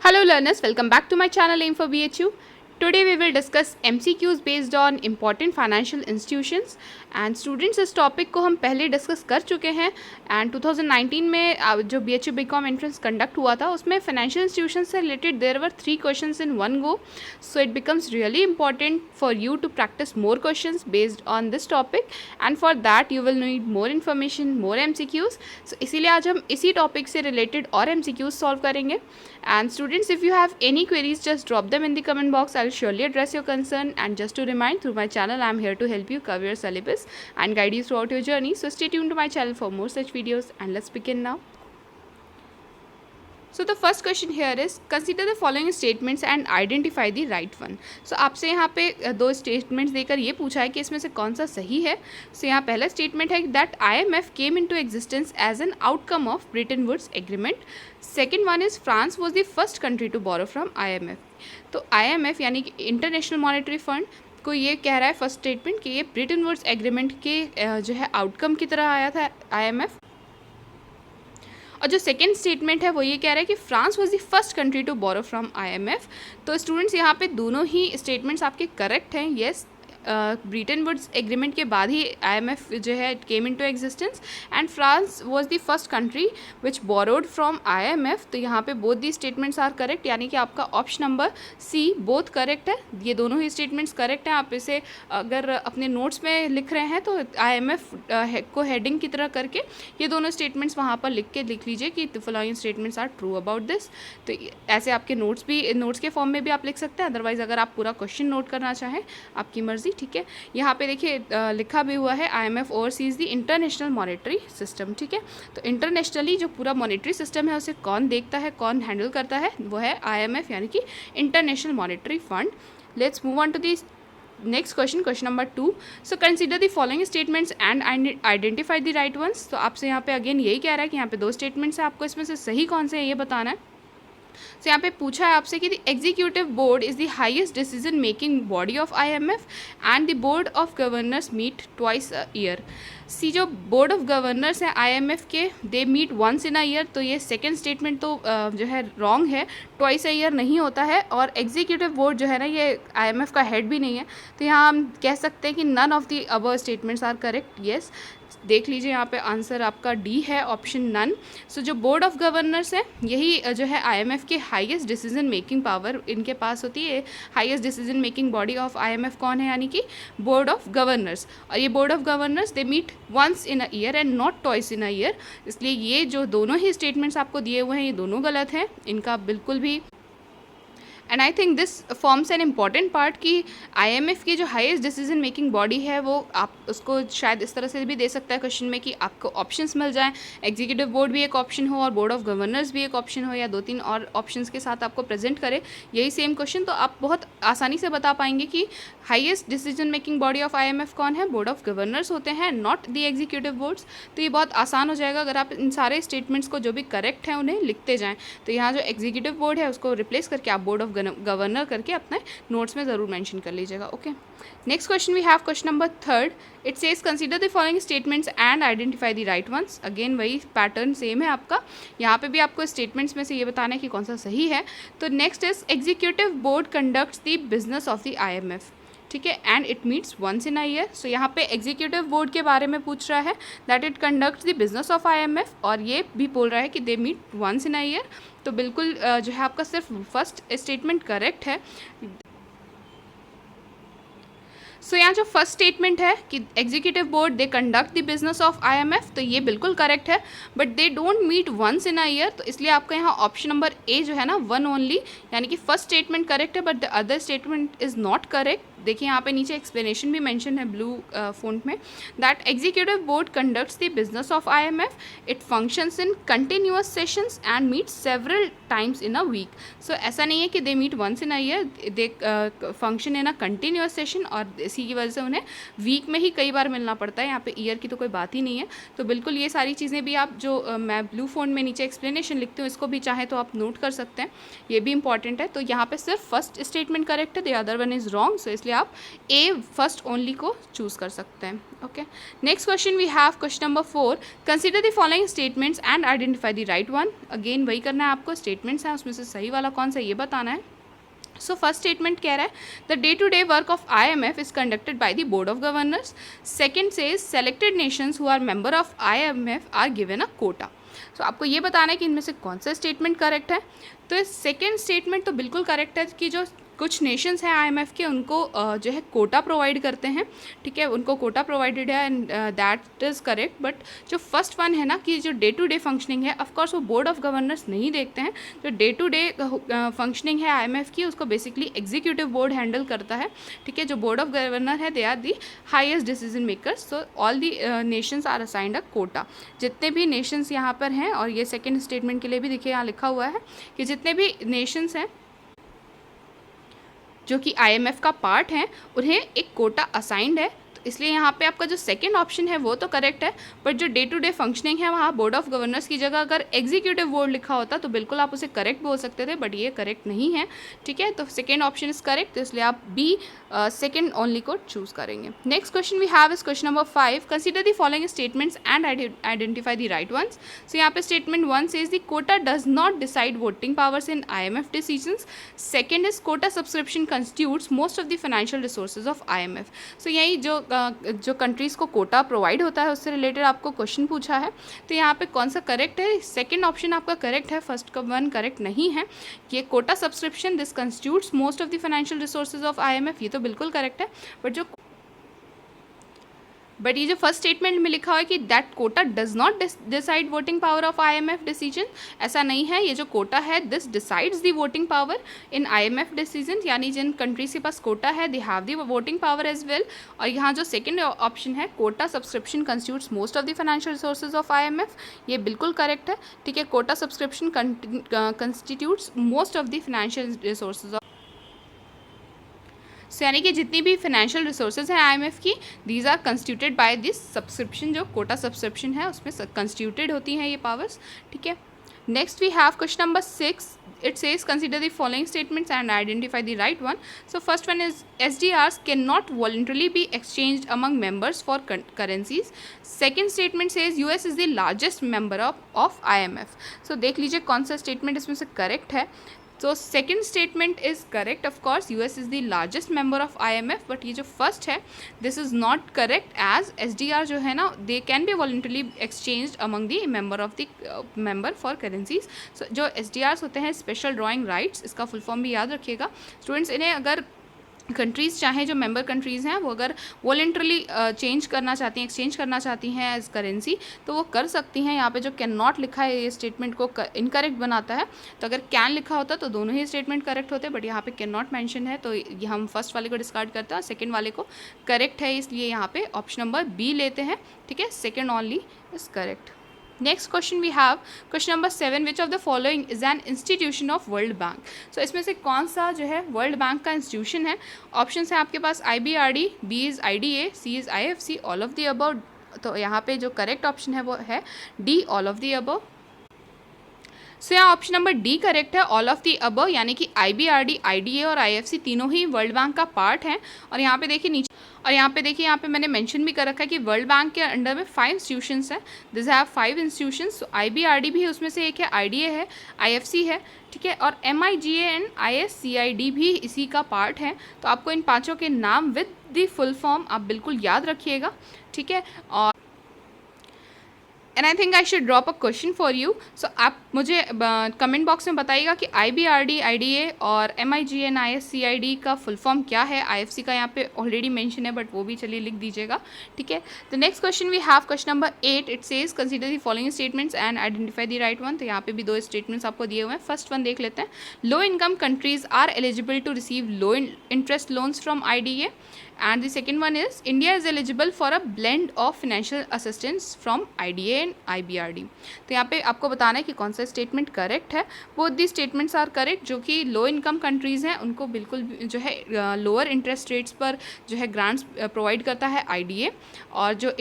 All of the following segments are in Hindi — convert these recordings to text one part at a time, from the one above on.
Hello learners, welcome back to my channel Aim for BHU. Today we will discuss MCQs based on important financial institutions and students इस टॉपिक को हम पहले डिस्कस कर चुके हैं एंड 2019 में जो BHU BCom एंट्रेंस कंडक्ट हुआ था उसमें फाइनेंशियल इंस्टीट्यूशन से related there were 3 questions in one go, so it becomes really important for you to practise more questions based on this topic and for that you will need more information, more MCQs. So इसीलिए आज हम इसी टॉपिक से रिलेटेड और MCQs सॉल्व करेंगे. And students, if you have any queries, just drop them in the comment box. I'll surely address your concern. And just to remind, through my channel, I'm here to help you cover your syllabus and guide you throughout your journey. So stay tuned to my channel for more such videos. And let's begin now. So the first question here is, consider the following statements and identify the right one. So आपसे यहाँ पे दो स्टेटमेंट्स देकर ये पूछा है कि इसमें से कौन सा सही है. So यहाँ पहला स्टेटमेंट है that IMF came into existence as an outcome of Bretton Woods Agreement. Second one is France was the first country to borrow from IMF. तो IMF यानी कि इंटरनेशनल मॉनेटरी फंड को ये कह रहा है फर्स्ट स्टेटमेंट कि ये ब्रिटेन वुड्स एग्रीमेंट के जो है आउटकम की तरह आया था IMF. और जो सेकेंड स्टेटमेंट है वो ये कह रहा है कि France was the first country to borrow from IMF. तो स्टूडेंट्स यहाँ पे दोनों ही स्टेटमेंट्स आपके करेक्ट हैं. येस, ब्रिटेन वुड्स एग्रीमेंट के बाद ही IMF जो है came into existence and France was the first country which borrowed from IMF. तो यहाँ पे both the statements are correct, यानी कि आपका option number C both correct है. ये दोनों ही स्टेटमेंट्स करेक्ट हैं. आप इसे अगर अपने नोट्स में लिख रहे हैं तो IMF को हेडिंग की तरह करके ये दोनों स्टेटमेंट्स वहाँ पर लिख लीजिए कि the following statements are true about this. तो ऐसे आपके नोट्स के फॉर्म में भी आप लिख सकते हैं. अदरवाइज अगर आप पूरा क्वेश्चन नोट करना चाहें आपकी मर्जी. ठीक है, यहाँ पे देखिए लिखा भी हुआ है IMF overseas the international monetary system. ठीक है, तो इंटरनेशनली जो पूरा मॉनेटरी सिस्टम है उसे कौन देखता है, कौन हैंडल करता है, वो है IMF यानी कि international monetary fund. Let's move on to the next question, question number 2. So consider the following statements and identify the right ones. तो आपसे यहाँ पे अगेन यही कह रहा है कि यहाँ पे दो स्टेटमेंट्स हैं, आपको इसमें से सही कौन से है ये बताना है. तो यहाँ पे पूछा है आपसे कि the executive board is the highest decision making body of IMF and the board of governors meet twice a year. See जो बोर्ड ऑफ गवर्नर्स हैं IMF के, they meet once in a year. तो ये सेकंड स्टेटमेंट तो जो है रॉन्ग है, ट्वाइस अ ईयर नहीं होता है. और एग्जीक्यूटिव बोर्ड जो है ना ये IMF का हेड भी नहीं है. तो यहाँ हम कह सकते हैं कि none of the above statements are correct. Yes, देख लीजिए यहाँ पे आंसर आपका डी है, ऑप्शन नन. सो जो बोर्ड ऑफ गवर्नर्स है यही जो है IMF के हाईएस्ट डिसीजन मेकिंग पावर इनके पास होती है. Highest decision making body of IMF कौन है, यानी कि बोर्ड ऑफ गवर्नर्स. और ये board of governors they meet once in a year and not twice in a year. इसलिए ये जो दोनों ही स्टेटमेंट्स आपको दिए हुए हैं ये दोनों गलत हैं, इनका बिल्कुल भी. And I think this forms an important part कि IMF की जो हाईएस्ट डिसीजन मेकिंग बॉडी है वो आप उसको शायद इस तरह से भी दे सकता है क्वेश्चन में कि आपको ऑप्शंस मिल जाएं, एग्जीक्यूटिव बोर्ड भी एक ऑप्शन हो और बोर्ड ऑफ गवर्नर्स भी एक ऑप्शन हो, या 2-3 और ऑप्शंस के साथ आपको प्रेजेंट करे यही सेम क्वेश्चन. तो आप बहुत आसानी से बता पाएंगे कि highest decision making body of IMF कौन है, बोर्ड ऑफ गवर्नर्स होते हैं, नॉट द एग्जीक्यूटिव बोर्ड्स. तो ये बहुत आसान हो जाएगा अगर आप इन सारे स्टेटमेंट्स को जो भी करेक्ट हैं उन्हें लिखते जाएँ. तो यहाँ जो एग्जीक्यूटिव बोर्ड है उसको रिप्लेस करके आप बोर्ड ऑफ गवर्नर करके अपने नोट्स में ज़रूर मेंशन कर लीजिएगा. Okay, next question we have question number 3. It says consider the following statements and identify the right ones. Again वही पैटर्न सेम है आपका, यहाँ पे भी आपको स्टेटमेंट्स में से ये बताना है कि कौन सा सही है. तो next is executive board conducts the business of the IMF. ठीक है, and it meets once in a year. So यहाँ पे एग्जीक्यूटिव बोर्ड के बारे में पूछ रहा है that it conducts the business of IMF, और ये भी बोल रहा है कि they meet once in a year. तो बिल्कुल जो है आपका सिर्फ फर्स्ट स्टेटमेंट करेक्ट है. सो यहाँ जो फर्स्ट स्टेटमेंट है कि executive board they conduct the business of IMF, तो ये बिल्कुल करेक्ट है, but they don't meet once in a year. तो इसलिए आपका यहाँ ऑप्शन नंबर ए जो है ना वन ओनली, यानी कि फर्स्ट स्टेटमेंट करेक्ट है but the other statement is not correct. देखिए यहाँ पे नीचे एक्सप्लेनेशन भी मेंशन है ब्लू फॉन्ट में, that executive board conducts the business of IMF, it functions in continuous sessions and meet several times in a week. So ऐसा नहीं है कि they meet once in a year, they function in a continuous session, और इसी की वजह से उन्हें वीक में ही कई बार मिलना पड़ता है. यहाँ पे ईयर की तो कोई बात ही नहीं है. तो बिल्कुल ये सारी चीज़ें भी आप जो मैं ब्लू फॉन्ट में नीचे एक्सप्लेनेशन लिखती हूँ इसको भी चाहे तो आप नोट कर सकते हैं, ये भी इंपॉर्टेंट है. तो यहाँ पे सिर्फ फर्स्ट स्टेटमेंट करेक्ट है, the other one is wrong. So इसलिए आप ए फर्स्ट ओनली को चूज़ कर सकते हैं। Okay, next question we have question number 4, consider the following statements and identify the right one. Again वही करना है आपको, स्टेटमेंट्स हैं उसमें से सही वाला कौन सा ये बताना है। सो फर्स्ट स्टेटमेंट कह रहा है the day to day work of IMF is conducted by the board of governors. Second says selected nations who are member of IMF are given a quota. So आपको ये बताना है कि इनमें से कौन सा स्टेटमेंट करेक्ट है। तो सेकेंड स्टेटमेंट तो बिल्कुल करेक्ट है कि जो कुछ नेशंस हैं IMF के उनको जो है कोटा प्रोवाइड करते हैं, ठीक है, उनको कोटा प्रोवाइडेड है and that is correct. But जो फर्स्ट वन है ना कि जो डे टू डे फंक्शनिंग है, ऑफ कोर्स वो बोर्ड ऑफ गवर्नर्स नहीं देखते हैं। जो डे टू डे फंक्शनिंग है IMF की उसको बेसिकली एग्जीक्यूटिव बोर्ड हैंडल करता है, ठीक है। जो बोर्ड ऑफ गवर्नर है they are the highest decision makers. So all the nations are assigned a quota. जितने भी नेशंस यहाँ पर हैं, और ये सेकेंड स्टेटमेंट के लिए भी देखिए यहाँ लिखा हुआ है कि जितने भी नेशंस हैं जो कि IMF का पार्ट है उन्हें एक कोटा असाइंड है। तो इसलिए यहाँ पे आपका जो सेकंड ऑप्शन है वो तो करेक्ट है, बट जो डे टू डे फंक्शनिंग है वहाँ बोर्ड ऑफ गवर्नर्स की जगह अगर एग्जीक्यूटिव बोर्ड लिखा होता तो बिल्कुल आप उसे करेक्ट बोल सकते थे, बट ये करेक्ट नहीं है, ठीक है। तो सेकेंड ऑप्शन इज करेक्ट, तो इसलिए आप बी सेकेंड ओनली को चूज करेंगे। Next question we have is question number 5, consider the following statements and identify the right ones. So यहाँ पे statement 1 says the quota does not decide voting powers in IMF decisions. Second is quota subscription constitutes most of the financial resources of IMF। So यही जो कंट्रीज़ को कोटा प्रोवाइड होता है उससे रिलेटेड आपको क्वेश्चन पूछा है। तो यहाँ पे कौन सा करेक्ट है? सेकंड ऑप्शन आपका करेक्ट है, फर्स्ट का वन करेक्ट नहीं है। ये quota subscription this constitutes most of the financial resources of IMF, ये तो बिल्कुल करेक्ट है। बट ये जो फर्स्ट स्टेटमेंट में लिखा हुआ है कि that quota does not decide voting power of IMF decision, ऐसा नहीं है। ये जो कोटा है this decides the voting power in IMF decision, यानी जिन कंट्रीज के पास कोटा है they have the voting power as well. और यहाँ जो सेकंड ऑप्शन है quota subscription constitutes most of the financial resources of IMF, ये बिल्कुल करेक्ट है, ठीक है। Quota subscription constitutes most of the financial resources of, यानी कि जितनी भी फाइनेंशियल रिसोर्सेज हैं IMF की these are constituted by this subscription. जो कोटा सब्सक्रिप्शन है उसमें कंस्टिट्यूटेड होती हैं ये पावर्स, ठीक है। Next we have question number 6, it says consider the following statements and identify the right one. So first one is SDRs cannot voluntarily be exchanged among members for currencies. Second statement says US is the largest member of IMF. So देख लीजिए कौन सा स्टेटमेंट इसमें से करेक्ट है। तो second statement is correct, of course US is the largest member of IMF, but ये जो फर्स्ट है this is not correct as SDR जो है ना they can be voluntarily exchanged among the member of the member for currencies. So जो SDRs होते हैं स्पेशल ड्राइंग राइट्स, इसका फुल फॉर्म भी याद रखिएगा स्टूडेंट्स। इन्हें अगर कंट्रीज़ चाहें जो मेंबर कंट्रीज़ हैं वो अगर वॉलेंट्रली चेंज करना चाहती हैं, एक्सचेंज करना चाहती हैं एज करेंसी तो वो कर सकती हैं। यहाँ पे जो कैन नॉट लिखा है ये स्टेटमेंट को इनकरेक्ट बनाता है। तो अगर कैन लिखा होता तो दोनों ही स्टेटमेंट करेक्ट होते, बट यहाँ पे कैन नॉट मेंशन है तो ये हम फर्स्ट वाले को डिस्कार्ड करते हैं और सेकेंड वाले को करेक्ट है, इसलिए यहाँ पे ऑप्शन नंबर बी लेते हैं, ठीक है। Second only is correct. Next question we have question number 7, which of the following is an institution of world bank. So इसमें से कौन सा जो है वर्ल्ड बैंक का इंस्टीट्यूशन है? ऑप्शन है आपके पास IBRD, B is IDA, C is IFC, all of the above. तो यहाँ पे जो करेक्ट ऑप्शन है वो है D, all of the above. So यहाँ ऑप्शन नंबर डी करेक्ट है, ऑल ऑफ दी अबव, यानी कि IBRD, IDA और IFC तीनों ही वर्ल्ड बैंक का पार्ट हैं। और यहाँ पे देखिए नीचे, और यहाँ पे देखिए यहाँ पे मैंने मेंशन भी कर रखा है कि वर्ल्ड बैंक के अंडर में 5 इंस्टीट्यूशंस हैं, दिस हैव 5 इंस्टीट्यूशंस। IBRD भी उसमें से एक है, IDA है, IFC है, ठीक है, और MIGA एंड ISCID भी इसी का पार्ट है। तो आपको इन पाँचों के नाम विद द फुल फॉर्म आप बिल्कुल याद रखिएगा, ठीक है। और and I think I should drop a question for you. So आप मुझे कमेंट बॉक्स में बताइएगा कि IBRD, IDA और MIGA एंड ISCID का फुल फॉर्म क्या है। IFC का यहाँ पे ऑलरेडी मेंशन है, बट वो भी चलिए लिख दीजिएगा, ठीक है। The next question we have question number 8, it says consider the following statements and identify the right one. तो यहाँ पे भी 2 स्टेटमेंट्स आपको दिए हुए हैं। फर्स्ट वन देख लेते हैं, low income countries are eligible to receive low interest loans from IDA, and the second one is India is eligible for a blend of financial assistance from IDA in IBRD। तो यहाँ पे आपको बताना है कि कौन सा स्टेटमेंट करेक्ट है। Both the statements are correct. जो कि लो इनकम कंट्रीज़ हैं उनको बिल्कुल जो है लोअर इंटरेस्ट रेट्स पर जो है ग्रांट्स प्रोवाइड करता है IDA। और जो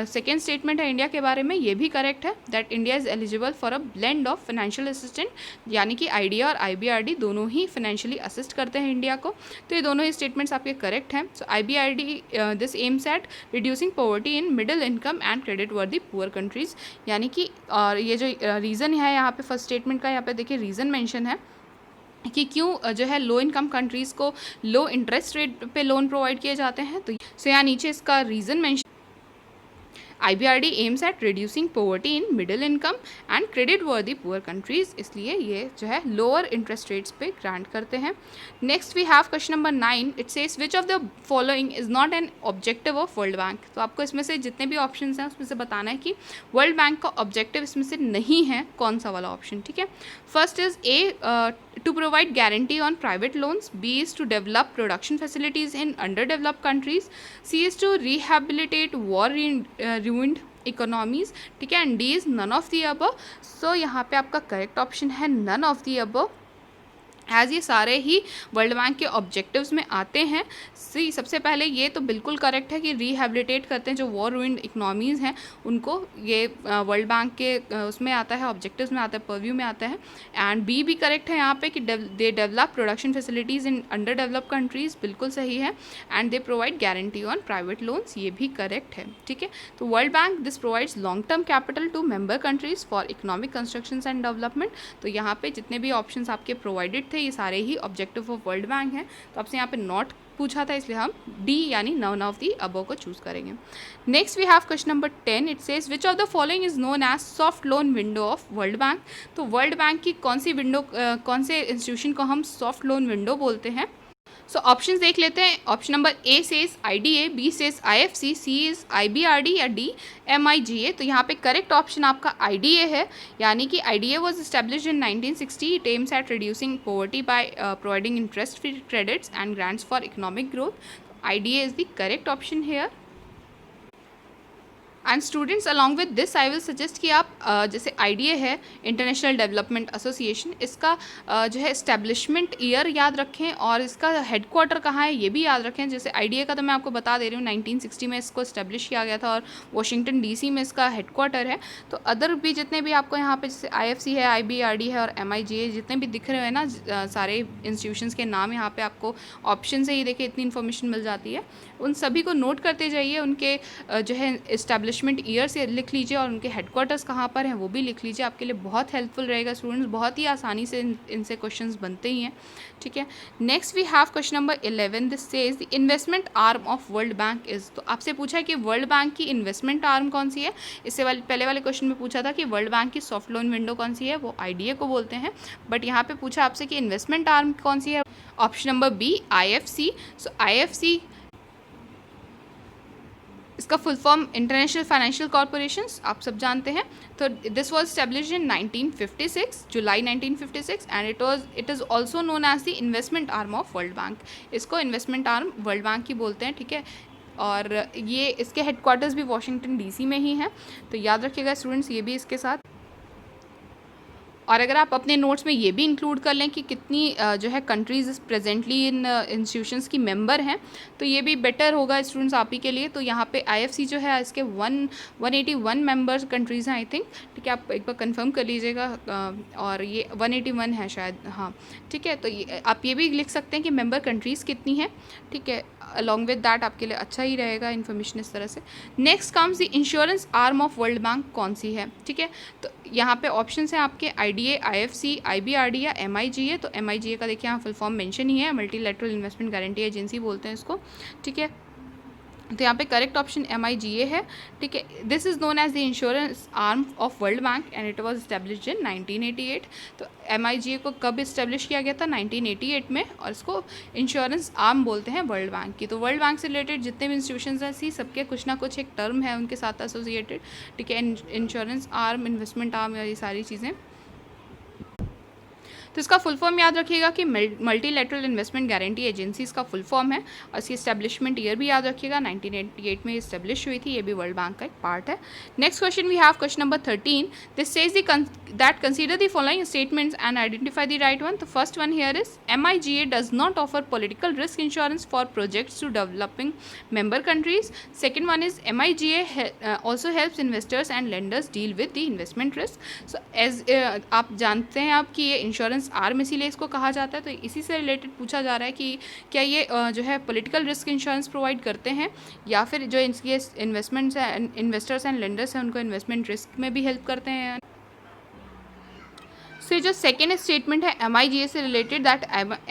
सेकेंड स्टेटमेंट है इंडिया के बारे में, ये भी करेक्ट है, that India is eligible for a blend of financial assistant, यानी कि IDA और IBRD दोनों ही फाइनेंशियली असिस्ट करते हैं इंडिया को। तो ये दोनों ही स्टेटमेंट्स आपके करेक्ट हैं। सो IBRD this AIIMS at reducing poverty in middle income and creditworthy poor countries, यानी कि और ये जो रीज़न है यहाँ पे फर्स्ट स्टेटमेंट का, यहाँ पे देखिए रीज़न मेंशन है कि क्यों जो है लो इनकम कंट्रीज़ को लो इंटरेस्ट रेट पे लोन प्रोवाइड किए जाते हैं। तो यहाँ नीचे इसका reason mention, IBRD aims at reducing poverty in middle income and creditworthy poor countries, इसलिए ये जो है लोअर इंटरेस्ट रेट्स पे ग्रांट करते हैं। Next we have question number 9, it says which of the following is not an objective of world bank. तो आपको इसमें से जितने भी ऑप्शन हैं उसमें से बताना है कि वर्ल्ड बैंक का ऑब्जेक्टिव इसमें से नहीं है कौन सा वाला ऑप्शन, ठीक है। First is A, to provide guarantee on private loans, B is to develop production facilities in underdeveloped countries, C is to rehabilitate ruined economies, ठीक है, and D is none of the above। सो यहाँ पे आपका करेक्ट ऑप्शन है none of the above, as ये सारे ही वर्ल्ड बैंक के ऑब्जेक्टिव्स में आते हैं। सबसे पहले ये तो बिल्कुल करेक्ट है कि रिहेबिलिटेट करते हैं जो वॉर रूइंड इकनॉमीज़ हैं उनको, ये वर्ल्ड बैंक के उसमें आता है, ऑब्जेक्टिव्स में आता है, परव्यू में आता है। एंड बी भी करेक्ट है यहाँ पे कि they develop production facilities in underdeveloped countries, बिल्कुल सही है। And they provide guarantee on private loans, ये भी करेक्ट है, ठीक है। तो world bank this provides long term capital to member countries for economic construction and development. तो यहाँ पे जितने भी ऑप्शन आपके प्रोवाइडेड थे ये सारे ही ऑब्जेक्टिव ऑफ वर्ल्ड बैंक हैं। तो आपसे यहाँ पे नॉट पूछा था, इसलिए हम डी यानी नन ऑफ दी अबव को चूज करेंगे। Next we have question number 10, it says which of the following is known as soft loan window of world bank. तो वर्ल्ड बैंक की कौन सी विंडो, कौन से इंस्टीट्यूशन को हम सॉफ्ट लोन विंडो बोलते हैं। सो ऑप्शंस देख लेते हैं। Option number A says IDA, B says IFC, C is IBRD या D MIGA। तो यहाँ पे करेक्ट ऑप्शन आपका IDA है, यानी कि IDA was established in 1960. It aims at reducing poverty by providing interest-free credits and grants for economic growth. IDA is the correct option here. And students along with this I will suggest कि आप जैसे IDA है, इंटरनेशनल डेवलपमेंट एसोसिएशन, इसका जो है इस्टेब्लिशमेंट ईयर याद रखें और इसका हेडक्वार्टर कहाँ है ये भी याद रखें। जैसे IDA का तो मैं आपको बता दे रही हूँ 1960 में इसको इस्टेब्लिश किया गया था और वॉशिंगटन DC में इसका हेडक्वार्टर है। तो अदर भी जितने भी आपको यहाँ पे जैसे IFC है, IBRD है और MIGA जितने भी दिख रहे हैं ना, सारे इंस्टीट्यूशंस के नाम यहाँ पे आपको ऑप्शन से ही देखिए इतनी इन्फॉर्मेशन मिल जाती है। उन सभी को नोट करते जाइए, उनके जो है इस्टेब्लिशमेंट ईयर से लिख लीजिए और उनके हेडक्वार्टर्स कहाँ पर हैं वो भी लिख लीजिए, आपके लिए बहुत हेल्पफुल रहेगा स्टूडेंट्स। बहुत ही आसानी से इनसे क्वेश्चंस बनते ही हैं, ठीक है। Next we have question number 11, this says the investment arm of world bank is. तो आपसे पूछा है कि वर्ल्ड बैंक की इन्वेस्टमेंट आर्म कौन सी है। इससे पहले वाले क्वेश्चन में पूछा था कि वर्ल्ड बैंक की सॉफ्ट लोन विंडो कौन सी है, वो IDA को बोलते हैं। बट यहाँ पे पूछा आपसे कि इन्वेस्टमेंट आर्म कौन सी है। Option number B IFC। So IFC इसका full form international financial corporations, आप सब जानते हैं। तो this was established in 1956, July 1956, and it is also known as the investment arm of world bank. इसको इन्वेस्टमेंट आर्म वर्ल्ड बैंक की बोलते हैं, ठीक है। और ये इसके हेडक्वार्टर्स भी वॉशिंगटन DC में ही हैं, तो याद रखिएगा स्टूडेंट्स ये भी इसके साथ। और अगर आप अपने नोट्स में ये भी इंक्लूड कर लें कि कितनी जो है कंट्रीज़ प्रेजेंटली इन इंस्टीट्यूशंस की मेंबर हैं, तो ये भी बेटर होगा स्टूडेंट्स आप ही के लिए। तो यहाँ पे IFC जो है इसके 181 मेंबर्स कंट्रीज़ हैं आई थिंक, ठीक है। आप एक बार कंफर्म कर लीजिएगा, और ये 181 है शायद, हाँ ठीक है। तो आप ये भी लिख सकते हैं कि मेंबर कंट्रीज़ कितनी हैं, ठीक है। अलॉन्ग विद दैट आपके लिए अच्छा ही रहेगा इन्फॉर्मेशन इस तरह से। Next comes the insurance arm of world bank कौन सी है, ठीक है। तो यहाँ पे ऑप्शंस हैं आपके IDA, IFC, IBRD या MIGA। तो MIGA का देखिए यहाँ फुल फॉर्म मेंशन ही है, मल्टीलैटरल इन्वेस्टमेंट गारंटी एजेंसी बोलते हैं इसको, ठीक है। तो यहाँ पे करेक्ट ऑप्शन MIGA है, ठीक है। This is known as the insurance arm of world bank and it was established in 1988। तो MIGA को कब इस्टेब्लिश किया गया था, 1988 में, और इसको इंश्योरेंस आर्म बोलते हैं वर्ल्ड बैंक की। तो वर्ल्ड बैंक से रिलेटेड जितने भी इंस्टीट्यूशंस हैं सी सबके कुछ ना कुछ एक टर्म है उनके साथ एसोसिएटेड, ठीक है। इंश्योरेंस आर्म, इन्वेस्टमेंट आर्म, ये सारी चीज़ें। तो इसका फुल फॉर्म याद रखिएगा कि मल्टीलैटरल इन्वेस्टमेंट गारंटी एजेंसी इसका फुल फॉर्म है, और इसकी एस्टेब्लिशमेंट ईयर भी याद रखिएगा, 1988 में इस्टेब्लिश हुई थी, ये भी वर्ल्ड बैंक का एक पार्ट है। Next question we have question number 13, this says that consider the following statements and identify the right one. The first one here is MIGA does not offer political risk insurance for projects to developing member countries. Second one is MIGA also helps investors and lenders deal with the investment risk. So as आप जानते हैं आप कि ये इंश्योरेंस आर्म इसीलिए इसको कहा जाता है, तो इसी से रिलेटेड पूछा जा रहा है कि क्या ये जो है पॉलिटिकल रिस्क इंश्योरेंस प्रोवाइड करते हैं, या फिर जो इनके इन्वेस्टमेंट्स इन्वेस्टर्स एंड लेंडर्स हैं उनको इन्वेस्टमेंट रिस्क में भी हेल्प करते हैं। सो जो सेकेंड स्टेटमेंट है MIGA से related, that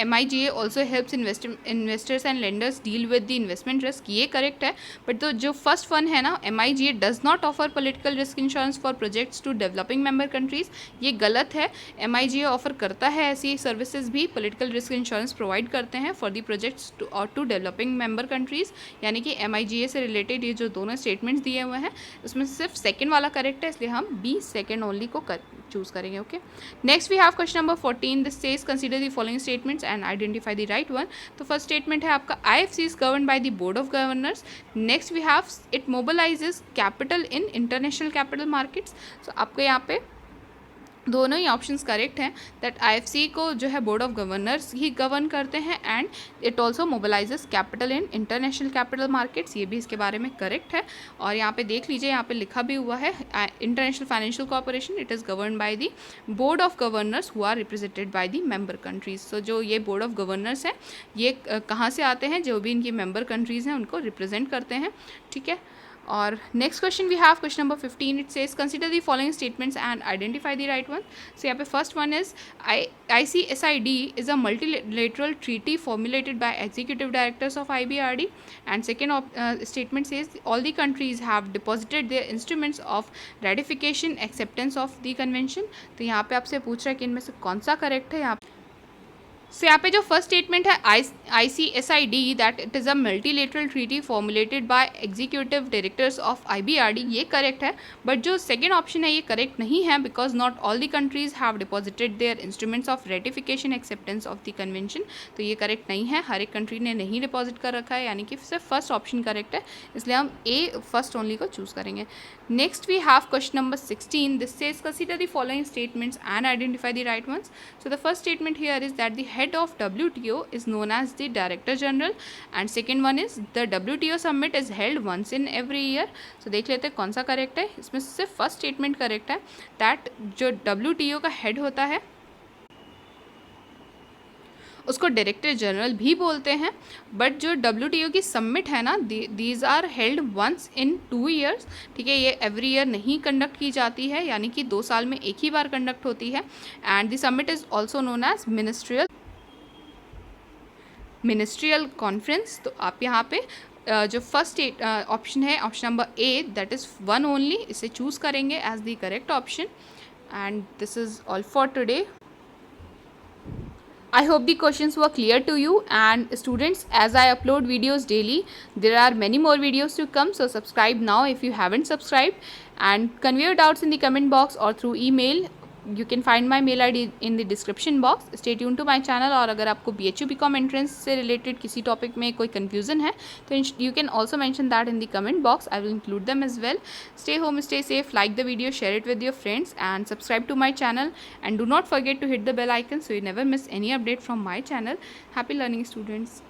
MIGA also helps investors and lenders deal with the investment risk, ये करेक्ट है। बट तो जो फर्स्ट वन है ना, MIGA does not offer political risk insurance for projects to developing member countries, ये गलत है। MIGA ऑफर करता है ऐसी सर्विसेज भी, पॉलिटिकल रिस्क इंश्योरेंस प्रोवाइड करते हैं for the projects to developing member countries, यानी कि MIGA से रिलेटेड ये जो दोनों स्टेटमेंट्स दिए हुए हैं उसमें सिर्फ सेकेंड वाला करेक्ट है, इसलिए हम B सेकेंड ओनली को चूज़ करेंगे। Okay, next we have question number 14, this says consider the following statements and identify the right one. तो फर्स्ट स्टेटमेंट है आपका IFC is govern by the board of governors. Next we have it mobilises capital in international capital markets. So आपको यहाँ पे दोनों ही ऑप्शंस करेक्ट हैं, दैट IFC को जो है बोर्ड ऑफ गवर्नर्स ही गवर्न करते हैं, and it also mobilises capital in international capital markets, ये भी इसके बारे में करेक्ट है। और यहाँ पे देख लीजिए, यहाँ पे लिखा भी हुआ है international financial corporation it is govern by the board of governors who are represented by the member countries. So जो ये बोर्ड ऑफ गवर्नर्स हैं ये कहाँ से आते हैं, जो भी इनकी मेंबर कंट्रीज़ हैं उनको रिप्रेजेंट करते हैं, ठीक है। और next question we have question number 15, it says consider the following statements and identify the right one. So यहाँ पे first one is ICSID is a multilateral treaty formulated by executive directors of IBRD, and second statement says all the countries have deposited their instruments of ratification acceptance of the convention. तो यहाँ पे आपसे पूछ रहा है कि इनमें से कौन सा करेक्ट है। यहाँ सो यहाँ पे जो फर्स्ट स्टेटमेंट है ICSID that it is a multilateral treaty formulated by executive directors of IBRD, ये करेक्ट है। बट जो सेकेंड ऑप्शन है ये करेक्ट नहीं है, because not all the countries have deposited their instruments of ratification acceptance of the convention, तो ये करेक्ट नहीं है, हर एक कंट्री ने नहीं डिपॉजिट कर रखा है, यानी कि सिर्फ फर्स्ट ऑप्शन करेक्ट है, इसलिए हम A फर्स्ट ओनली को चूज़ करेंगे। Next we have question number 16, this says consider the following statements and identify the right ones. So the first statement here is that the head of WTO is known as the Director General, and second one is the WTO summit is held once in every year. So देख लेते हैं कौन सा करेक्ट है, इसमें सिर्फ फर्स्ट स्टेटमेंट करेक्ट है, दैट जो WTO का हेड होता है उसको डायरेक्टर जनरल भी बोलते हैं, बट जो WTO की समिट है ना, these are held once in 2 years, ठीक है, ये एवरी ईयर नहीं कंडक्ट की जाती है, यानी कि 2 साल में एक ही बार कंडक्ट होती है, and the summit is also known as ministerial conference. तो आप यहाँ पे जो फर्स्ट ऑप्शन है, option number A that is 1 only, इसे चूज़ करेंगे as the correct option. And this is all for today. I hope the questions were clear to you, and students, as I upload videos daily, there are many more videos to come, so subscribe now if you haven't subscribed, and convey your doubts in the comment box or through email. You can find my mail ID in the description box. Stay tuned to my channel, और अगर आपको BHU BCom एंट्रेंस से रिलेटेड किसी टॉपिक में कोई कन्फ्यूजन है तो you can also mention that in the comment box. I will include them as well. Stay home, stay safe, like the video, share it with your friends, and subscribe to my channel, and do not forget to hit the bell icon so you never miss any update from my channel. Happy learning, students.